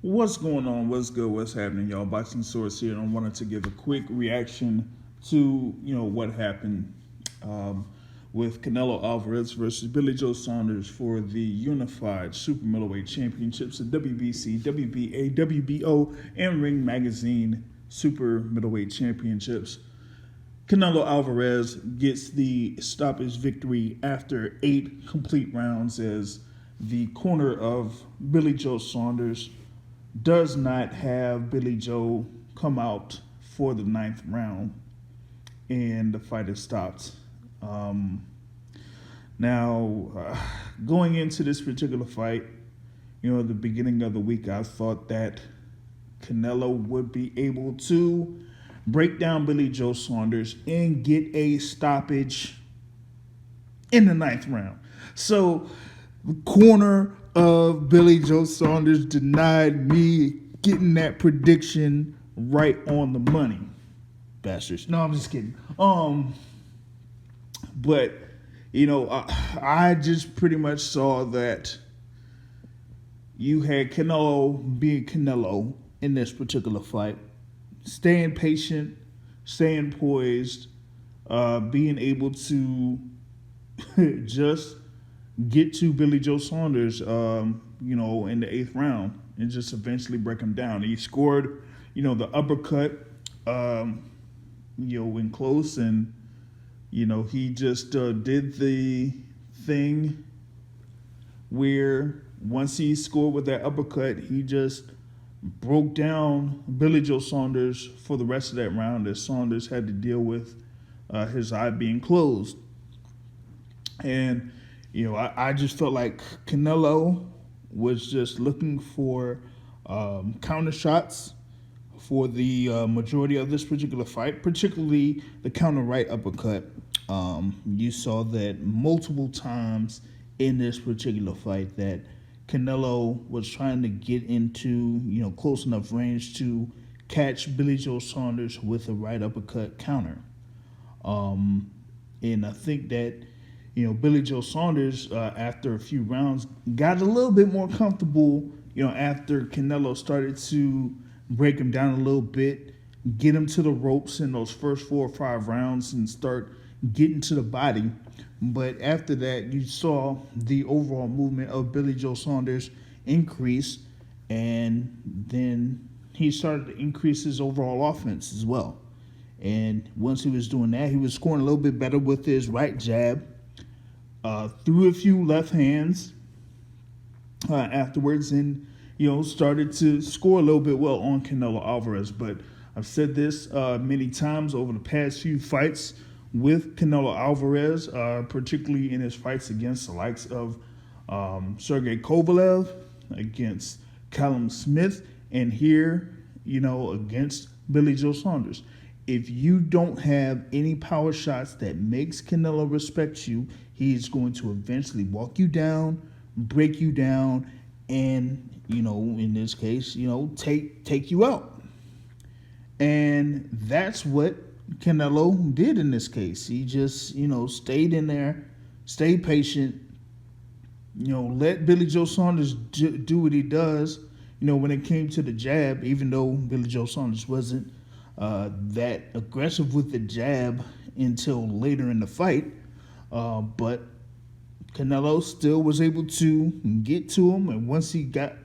What's going on? What's good? What's happening, y'all? Boxing Source here, and I wanted to give a quick reaction to what happened um, with Canelo Alvarez versus Billy Joe Saunders for the Unified Super Middleweight Championships, the WBC, WBA, WBO, and Ring Magazine Super Middleweight Championships. Canelo Alvarez gets the stoppage victory after 8 complete rounds as the corner of Billy Joe Saunders does not have Billy Joe come out for the ninth round, and the fight is stopped. Um, now, going into this particular fight, at the beginning of the week, I thought that Canelo would be able to break down Billy Joe Saunders and get a stoppage in the ninth round. So the corner of Billy Joe Saunders denied me getting that prediction right on the money. Bastards. No, I'm just kidding. But I just pretty much saw that you had Canelo being Canelo in this particular fight, staying patient, staying poised, being able to just get to Billy Joe Saunders, in the eighth round and just eventually break him down. He scored, the uppercut, in close, and he just did the thing where once he scored with that uppercut, he just broke down Billy Joe Saunders for the rest of that round, as Saunders had to deal with his eye being closed. And I just felt like Canelo was just looking for counter shots for the majority of this particular fight, particularly the counter right uppercut. You saw that multiple times in this particular fight that Canelo was trying to get into, close enough range to catch Billy Joe Saunders with a right uppercut counter. And I think that Billy Joe Saunders, after a few rounds, got a little bit more comfortable, after Canelo started to break him down a little bit, get him to the ropes in those first 4 or 5 rounds and start getting to the body. But after that, you saw the overall movement of Billy Joe Saunders increase, and then he started to increase his overall offense as well. And once he was doing that, he was scoring a little bit better with his right jab, threw a few left hands afterwards, and started to score a little bit well on Canelo Alvarez. But I've said this many times over the past few fights with Canelo Alvarez, particularly in his fights against the likes of Sergey Kovalev, against Callum Smith, and here, against Billy Joe Saunders. If you don't have any power shots that makes Canelo respect you, he's going to eventually walk you down, break you down, and, in this case, take you out. And that's what Canelo did in this case. He just, stayed in there, stayed patient, let Billy Joe Saunders do what he does, when it came to the jab, even though Billy Joe Saunders wasn't that aggressive with the jab until later in the fight. But Canelo still was able to get to him, and once he got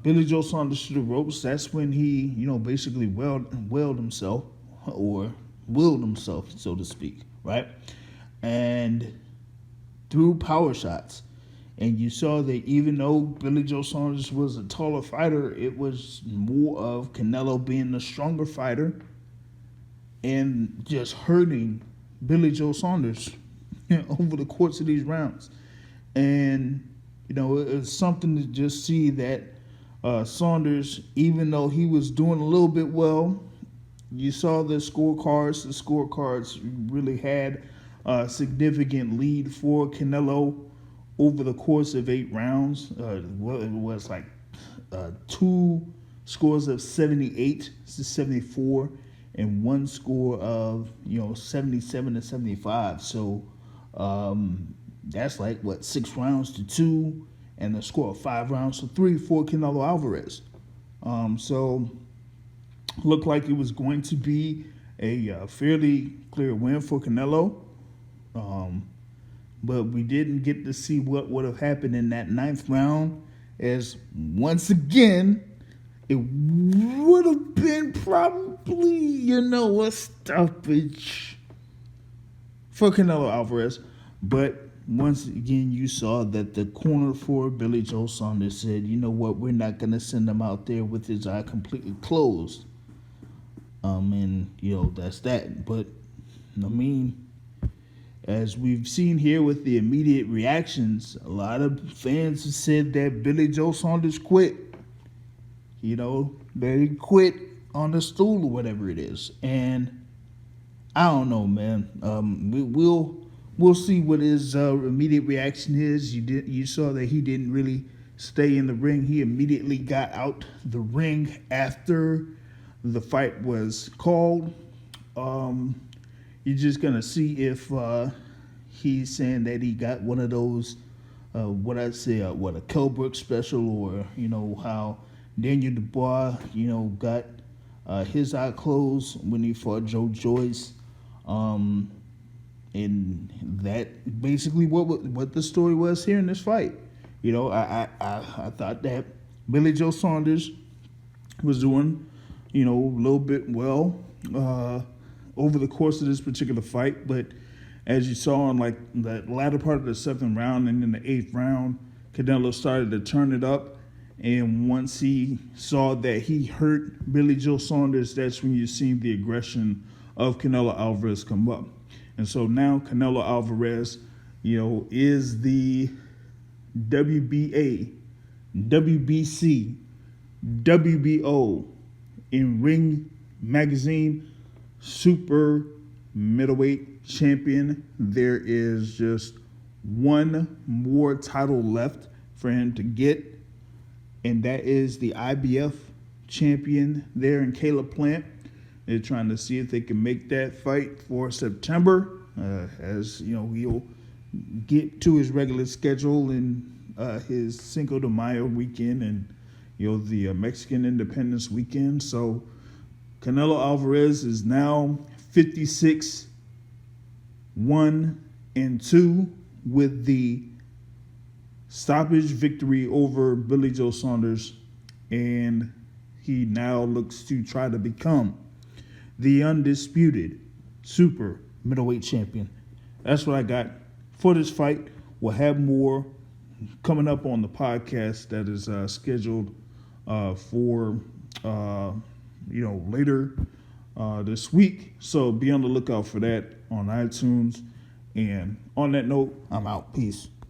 Billy Joe Saunders to the ropes, that's when he, basically willed himself, so to speak, right? And threw power shots. And you saw that even though Billy Joe Saunders was a taller fighter, it was more of Canelo being the stronger fighter and just hurting Billy Joe Saunders over the course of these rounds. And, it's something to just see that Saunders, even though he was doing a little bit well, you saw the scorecards. The scorecards really had a significant lead for Canelo over the course of 8 rounds. It was like 2 scores of 78 to 74 and 1 score of 77 to 75. So that's like 6 rounds to 2, and the score of 5-3 for Canelo Alvarez. So looked like it was going to be a fairly clear win for Canelo. But we didn't get to see what would have happened in that 9th round, as once again, it would have been probably, a stoppage for Canelo Alvarez. But once again, you saw that the corner for Billy Joe Saunders said, you know what, we're not going to send him out there with his eye completely closed. And, that's that. But, as we've seen here with the immediate reactions, a lot of fans have said that Billy Joe Saunders quit. That he quit on the stool or whatever it is. And I don't know, man. We'll see what his immediate reaction is. You saw that he didn't really stay in the ring. He immediately got out the ring after the fight was called. You're just going to see if he's saying that he got one of those, a Kell Brook special, or, how Daniel Dubois, got his eye closed when he fought Joe Joyce. And that basically what the story was here in this fight. I thought that Billy Joe Saunders was doing, a little bit well over the course of this particular fight. But as you saw in like the latter part of the 7th round and in the 8th round, Canelo started to turn it up. And once he saw that he hurt Billy Joe Saunders, that's when you seen the aggression of Canelo Alvarez come up. And so now Canelo Alvarez, is the WBA, WBC, WBO in Ring Magazine super middleweight champion. There is just one more title left for him to get, and that is the IBF champion there in Caleb Plant. They're trying to see if they can make that fight for September, as he'll get to his regular schedule in his Cinco de Mayo weekend and the Mexican Independence weekend. So Canelo Alvarez is now 56-1-2 with the stoppage victory over Billy Joe Saunders, and he now looks to try to become the undisputed super middleweight champion. That's what I got for this fight. We'll have more coming up on the podcast that is scheduled for later this week. So be on the lookout for that on iTunes. And on that note, I'm out. Peace.